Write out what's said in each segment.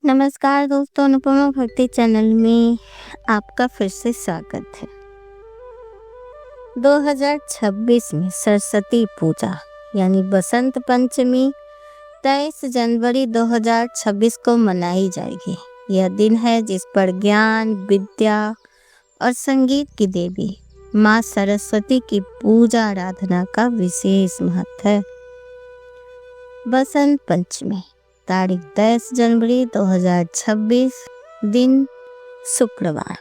नमस्कार दोस्तों, अनुपमा भक्ति चैनल में आपका फिर से स्वागत है। 2026 में सरस्वती पूजा यानी बसंत पंचमी 23 जनवरी 2026 को मनाई जाएगी। यह दिन है जिस पर ज्ञान, विद्या और संगीत की देवी माँ सरस्वती की पूजा आराधना का विशेष महत्व है। बसंत पंचमी तारीख 23 जनवरी 2026 दिन शुक्रवार।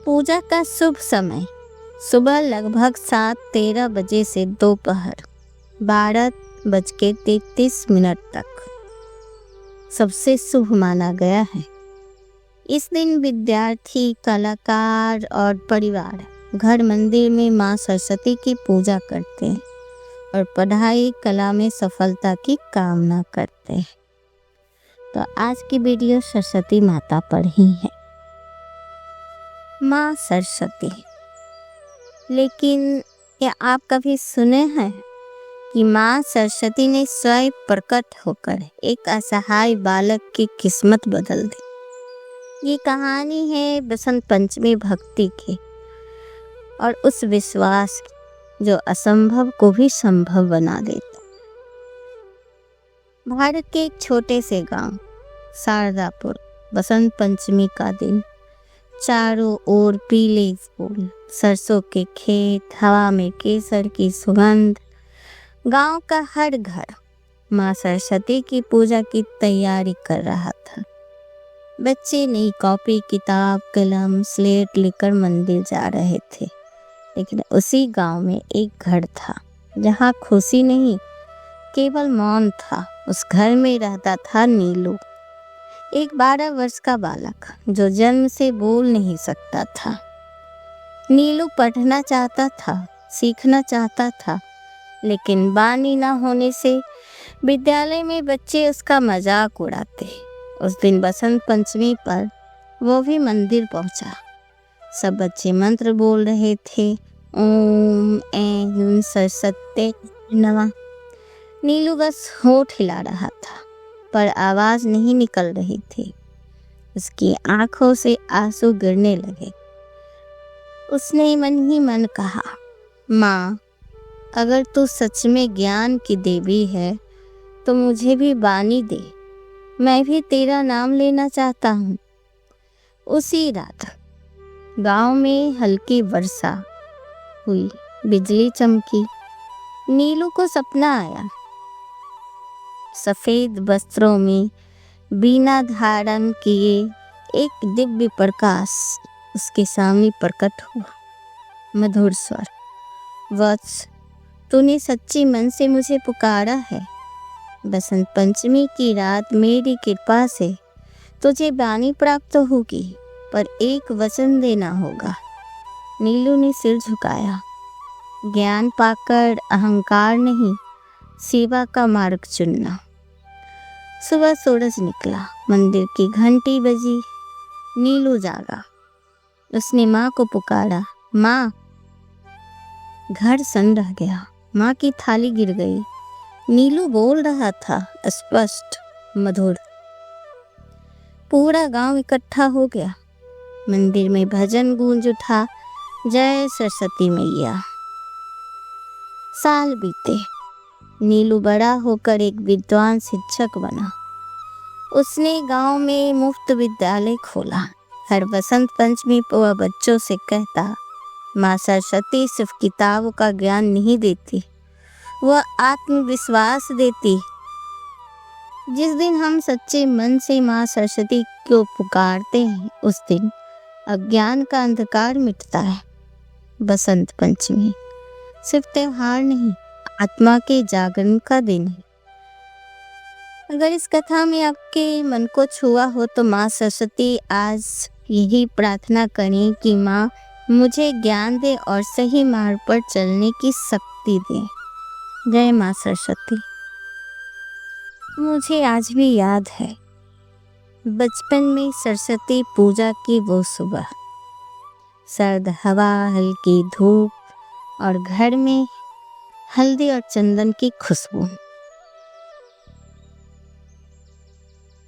पूजा का शुभ समय सुबह लगभग 7:13 बजे से दोपहर 12:33 तक सबसे शुभ माना गया है। इस दिन विद्यार्थी, कलाकार और परिवार घर मंदिर में माँ सरस्वती की पूजा करते हैं और पढ़ाई कला में सफलता की कामना करते हैं। तो आज की वीडियो सरस्वती माता पर ही है। माँ सरस्वती, लेकिन क्या आप कभी सुने हैं कि माँ सरस्वती ने स्वयं प्रकट होकर एक असहाय बालक की किस्मत बदल दी। ये कहानी है बसंत पंचमी भक्ति की और उस विश्वास की जो असंभव को भी संभव बना देता। भारत के एक छोटे से गांव शारदापुर, बसंत पंचमी का दिन, चारों ओर पीले फूल, सरसों के खेत, हवा में केसर की सुगंध। गांव का हर घर माँ सरस्वती की पूजा की तैयारी कर रहा था। बच्चे नई कॉपी, किताब, कलम, स्लेट लेकर मंदिर जा रहे थे। लेकिन उसी गांव में एक घर था जहां खुशी नहीं, केवल मौन था। उस घर में रहता था नीलू, एक 12 वर्ष का बालक जो जन्म से बोल नहीं सकता था। नीलू पढ़ना चाहता था, सीखना चाहता था, लेकिन बानी ना होने से विद्यालय में बच्चे उसका मजाक उड़ाते। उस दिन बसंत पंचमी पर वो भी मंदिर पहुंचा। सब बच्चे मंत्र बोल रहे थे, ओम ऐं सरस्वती नमः। नीलू बस होठ हिला रहा था, पर आवाज नहीं निकल रही थी। उसकी आंखों से आंसू गिरने लगे। उसने मन ही मन कहा, माँ, अगर तू सच में ज्ञान की देवी है तो मुझे भी बानी दे। मैं भी तेरा नाम लेना चाहता हूँ। उसी रात गांव में हल्की वर्षा हुई, बिजली चमकी। नीलू को सपना आया। सफेद वस्त्रों में बीना धारण किए एक दिव्य प्रकाश उसके सामने प्रकट हुआ। मधुर स्वर, वत्स, तूने सच्ची मन से मुझे पुकारा है। बसंत पंचमी की रात मेरी कृपा से तुझे बानी प्राप्त होगी, पर एक वचन देना होगा। नीलू ने सिर झुकाया। ज्ञान पाकर अहंकार नहीं, सेवा का मार्ग चुनना। सुबह सूरज निकला, मंदिर की घंटी बजी। नीलू जागा। उसने माँ को पुकारा, माँ। घर सन्न रह गया। माँ की थाली गिर गई। नीलू बोल रहा था, स्पष्ट, मधुर। पूरा गांव इकट्ठा हो गया। मंदिर में भजन गूंज उठा, जय सरस्वती मैया। साल बीते। नीलू बड़ा होकर एक विद्वान शिक्षक बना। उसने गांव में मुफ्त विद्यालय खोला। हर बसंत पंचमी पर वह बच्चों से कहता, माँ सरस्वती सिर्फ किताबों का ज्ञान नहीं देती, वह आत्मविश्वास देती। जिस दिन हम सच्चे मन से माँ सरस्वती को पुकारते हैं, उस दिन अज्ञान का अंधकार मिटता है। बसंत पंचमी सिर्फ त्योहार नहीं, आत्मा के जागरण का दिन है। अगर इस कथा में आपके मन को छुआ हो तो माँ सरस्वती आज यही प्रार्थना करें कि माँ मुझे ज्ञान दे और सही मार्ग पर चलने की शक्ति दे। जय माँ सरस्वती। मुझे आज भी याद है बचपन में सरस्वती पूजा की वो सुबह, सर्द हवा, हल्की धूप और घर में हल्दी और चंदन की खुशबू।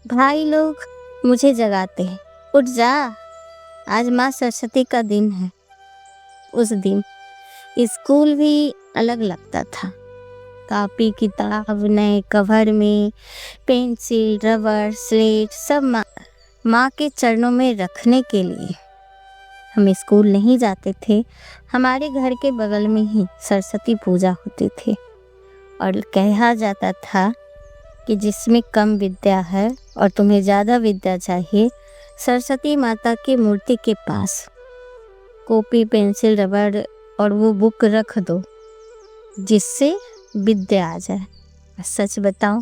भाई लोग मुझे जगाते हैं, उठ जा, आज माँ सरस्वती का दिन है। उस दिन स्कूल भी अलग लगता था। कॉपी किताब नए कवर में, पेंसिल रबर स्लेट सब माँ के चरणों में रखने के लिए। हम स्कूल नहीं जाते थे, हमारे घर के बगल में ही सरस्वती पूजा होती थी और कहा जाता था कि जिसमें कम विद्या है और तुम्हें ज़्यादा विद्या चाहिए, सरस्वती माता की मूर्ति के पास कॉपी पेंसिल रबर और वो बुक रख दो जिससे विद्या आ जाए। सच बताओ,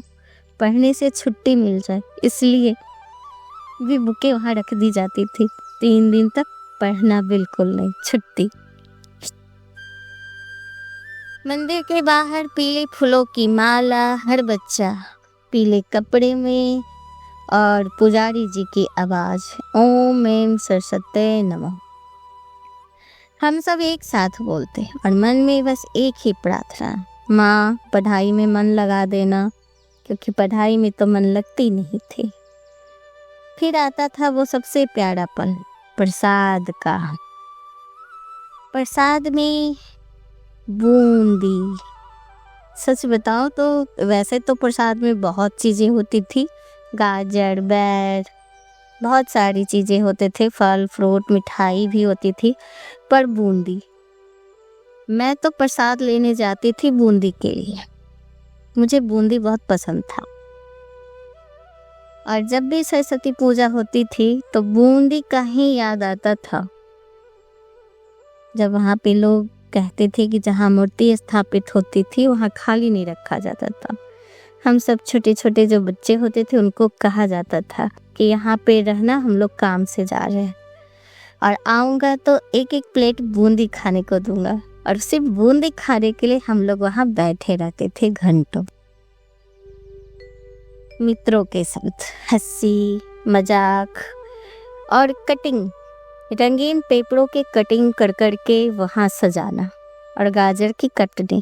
पढ़ने से छुट्टी मिल जाए इसलिए भी बुकें वहाँ रख दी जाती थी। 3 दिन तक पढ़ना बिल्कुल नहीं, छुट्टी। मंदिर के बाहर पीले फूलों की माला, हर बच्चा पीले कपड़े में और पुजारी जी की आवाज, ओम ऐं सरस्वती नमः। हम सब एक साथ बोलते और मन में बस एक ही प्रार्थना, माँ पढ़ाई में मन लगा देना, क्योंकि पढ़ाई में तो मन लगती नहीं थी। फिर आता था वो सबसे प्यारा पल, प्रसाद का। प्रसाद में बूंदी। सच बताओ तो वैसे तो प्रसाद में बहुत चीज़ें होती थी, गाजर बैर बहुत सारी चीज़ें होते थे, फल फ्रूट मिठाई भी होती थी, पर बूंदी, मैं तो प्रसाद लेने जाती थी बूंदी के लिए। मुझे बूंदी बहुत पसंद था और जब भी सरस्वती पूजा होती थी तो बूंदी का ही याद आता था। जब वहाँ पे लोग कहते थे कि जहाँ मूर्ति स्थापित होती थी वहाँ खाली नहीं रखा जाता था। हम सब छोटे छोटे जो बच्चे होते थे उनको कहा जाता था कि यहाँ पे रहना, हम लोग काम से जा रहे हैं और आऊँगा तो एक एक प्लेट बूंदी खाने को दूंगा। और सिर्फ बूंदी खाने के लिए हम लोग वहाँ बैठे रहते थे घंटों, मित्रों के साथ हंसी मजाक और कटिंग, रंगीन पेपरों के कटिंग कर कर के वहाँ सजाना और गाजर की कटनी।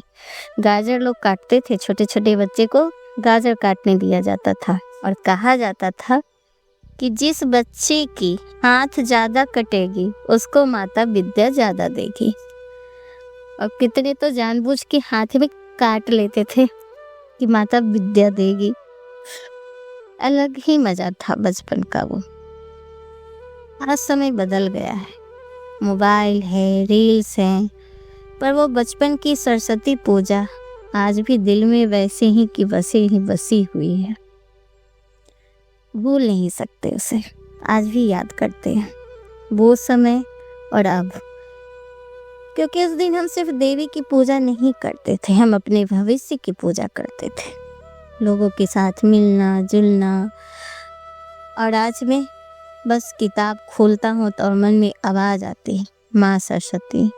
गाजर लोग काटते थे, छोटे छोटे बच्चे को गाजर काटने दिया जाता था और कहा जाता था कि जिस बच्चे की हाथ ज़्यादा कटेगी उसको माता विद्या ज़्यादा देगी। और कितने तो जानबूझ के हाथ में काट लेते थे कि माता विद्या देगी। अलग ही मज़ा था बचपन का वो। आज समय बदल गया है, मोबाइल है, रील्स हैं, पर वो बचपन की सरस्वती पूजा आज भी दिल में वैसे ही कि बसी हुई है। भूल नहीं सकते उसे, आज भी याद करते हैं वो समय और अब, क्योंकि उस दिन हम सिर्फ देवी की पूजा नहीं करते थे, हम अपने भविष्य की पूजा करते थे, लोगों के साथ मिलना जुलना। और आज मैं बस किताब खोलता हूँ तो मन में आवाज़ आती है, माँ सरस्वती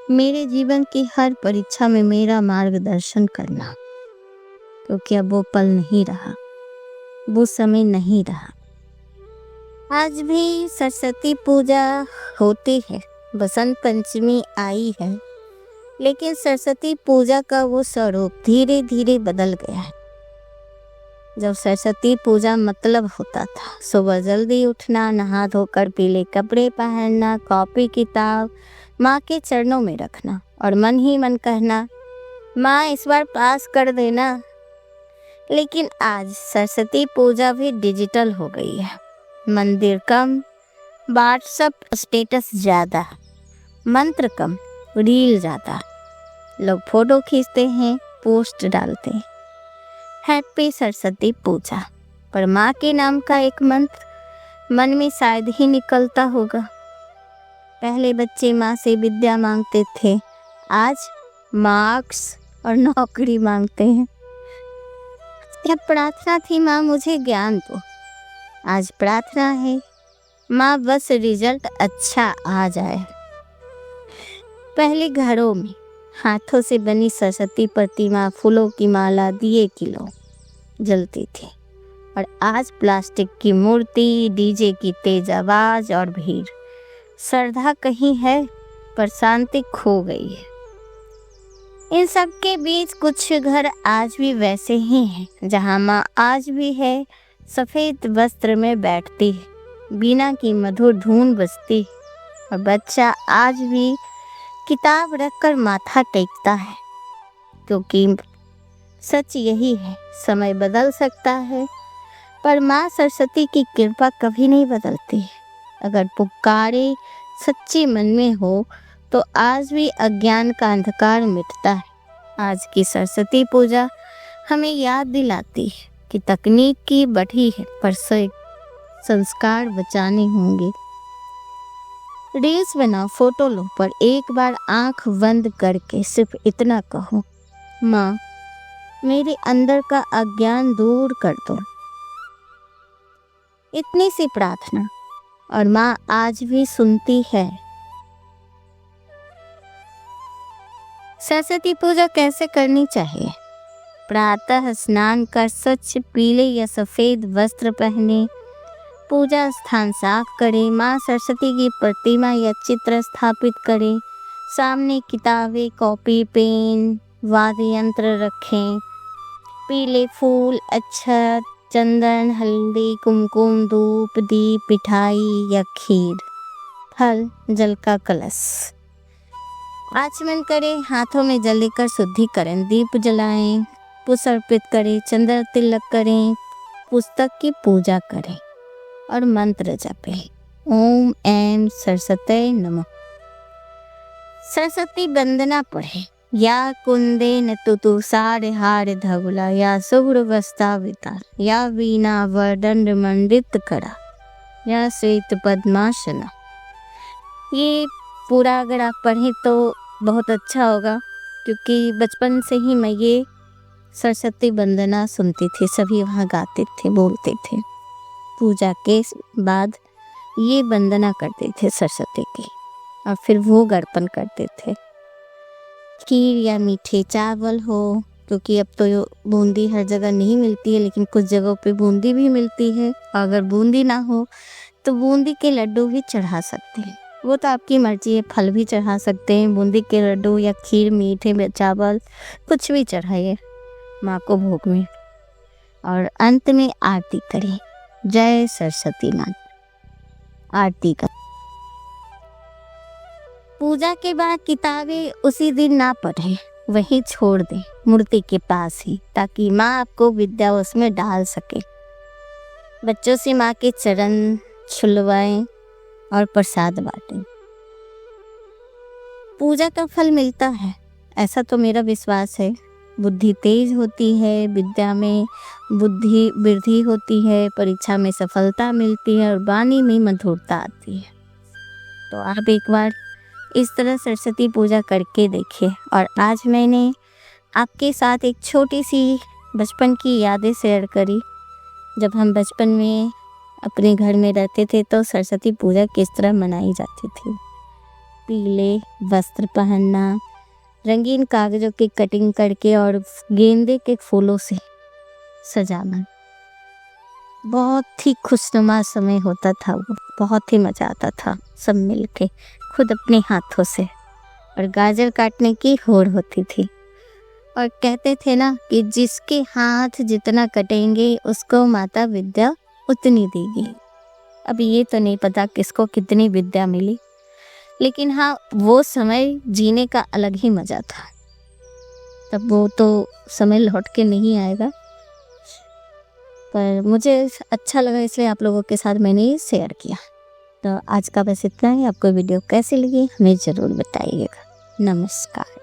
मेरे जीवन की हर परीक्षा में मेरा मार्गदर्शन करना, क्योंकि अब वो पल नहीं रहा, वो समय नहीं रहा। आज भी सरस्वती पूजा होती है, बसंत पंचमी आई है, लेकिन सरस्वती पूजा का वो स्वरूप धीरे धीरे बदल गया है। जब सरस्वती पूजा मतलब होता था सुबह जल्दी उठना, नहा धोकर पीले कपड़े पहनना, कॉपी किताब माँ के चरणों में रखना और मन ही मन कहना, माँ इस बार पास कर देना। लेकिन आज सरस्वती पूजा भी डिजिटल हो गई है, मंदिर कम, व्हाट्सएप स्टेटस ज़्यादा, मंत्र कम, रील ज़्यादा। लोग फोटो खींचते हैं, पोस्ट डालते हैं, हैप्पी सरस्वती पूजा, पर माँ के नाम का एक मंत्र मन में शायद ही निकलता होगा। पहले बच्चे माँ से विद्या मांगते थे, आज मार्क्स और नौकरी मांगते हैं। जब प्रार्थना थी माँ मुझे ज्ञान दो, आज प्रार्थना है माँ बस रिजल्ट अच्छा आ जाए। पहले घरों में हाथों से बनी सरस्वती प्रतिमा, फूलों की माला, दिए किलो जलती थी और आज प्लास्टिक की मूर्ति, डीजे की तेज आवाज और भीड़। श्रद्धा कहीं है पर शांति खो गई है। इन सब के बीच कुछ घर आज भी वैसे ही हैं, जहाँ माँ आज भी है, सफ़ेद वस्त्र में बैठती है, बीना की मधुर धुन बजती और बच्चा आज भी किताब रखकर माथा टेकता है, क्योंकि सच यही है, समय बदल सकता है पर माँ सरस्वती की कृपा कभी नहीं बदलती। अगर पुकारे सच्चे मन में हो तो आज भी अज्ञान का अंधकार मिटता है। आज की सरस्वती पूजा हमें याद दिलाती है कि तकनीक की बढ़ी है पर संस्कार बचाने होंगे। रील्स बनाओ, फोटो लो, पर एक बार आंख बंद करके सिर्फ इतना कहो, माँ मेरे अंदर का अज्ञान दूर कर दो। इतनी सी प्रार्थना और माँ आज भी सुनती है। सरस्वती पूजा कैसे करनी चाहिए? प्रातः स्नान कर स्वच्छ पीले या सफ़ेद वस्त्र पहने, पूजा स्थान साफ करें, माँ सरस्वती की प्रतिमा या चित्र स्थापित करें, सामने किताबें, कॉपी, पेन, वाद्य यंत्र रखें, पीले फूल, अक्षत, चंदन, हल्दी, कुमकुम, धूप, दीप, मिठाई या खीर, फल, जल का कलश। आचमन करें, हाथों में जल लेकर शुद्धिकरण, दीप जलाएं, पुष्प अर्पित करें, चंदन तिलक करें, पुस्तक की पूजा करें और मंत्र जपें। ओम ऐं सरस्वती नमः। सरस्वती वंदना पढ़ें। या कुंदे न तुषार हार धवला, या शुभ्र वस्ता वितार, या वीणा वरदंड मंडित करा, या श्वेत पद्मासना। ये पूरा अगर आप पढ़ें तो बहुत अच्छा होगा, क्योंकि बचपन से ही मैं ये सरस्वती वंदना सुनती थी, सभी वहाँ गाते थे, बोलते थे। पूजा के बाद ये वंदना करते थे सरस्वती की और फिर भोग अर्पण करते थे। खीर या मीठे चावल हो, क्योंकि अब तो बूंदी हर जगह नहीं मिलती है, लेकिन कुछ जगहों पे बूंदी भी मिलती है। अगर बूंदी ना हो तो बूंदी के लड्डू भी चढ़ा सकते हैं, वो तो आपकी मर्जी है। फल भी चढ़ा सकते हैं, बूंदी के लड्डू या खीर, मीठे में चावल, कुछ भी चढ़ाइए माँ को भोग में। और अंत में आरती करें। जय सरस्वती माँ। आरती कर पूजा के बाद किताबें उसी दिन ना पढ़ें, वहीं छोड़ दें मूर्ति के पास ही, ताकि माँ आपको विद्या उसमें डाल सके। बच्चों से माँ के चरण छुलवाएं और प्रसाद बांटें। पूजा का फल मिलता है, ऐसा तो मेरा विश्वास है। बुद्धि तेज होती है, विद्या में बुद्धि वृद्धि होती है, परीक्षा में सफलता मिलती है और वाणी में मधुरता आती है। तो आप एक बार इस तरह सरस्वती पूजा करके देखिए। और आज मैंने आपके साथ एक छोटी सी बचपन की यादें शेयर करी। जब हम बचपन में अपने घर में रहते थे तो सरस्वती पूजा किस तरह मनाई जाती थी। पीले वस्त्र पहनना, रंगीन कागज़ों की कटिंग करके और गेंदे के फूलों से सजाना, बहुत ही खुशनुमा समय होता था वो। बहुत ही मज़ा आता था सब मिल के, खुद अपने हाथों से। और गाजर काटने की होड़ होती थी और कहते थे ना कि जिसके हाथ जितना कटेंगे उसको माता विद्या उतनी देगी। अब ये तो नहीं पता किसको कितनी विद्या मिली, लेकिन हाँ, वो समय जीने का अलग ही मज़ा था। तब वो तो समय लौट के नहीं आएगा, पर मुझे अच्छा लगा इसलिए आप लोगों के साथ मैंने ये शेयर किया। तो आज का बस इतना ही। आपको वीडियो कैसी लगी हमें ज़रूर बताइएगा। नमस्कार।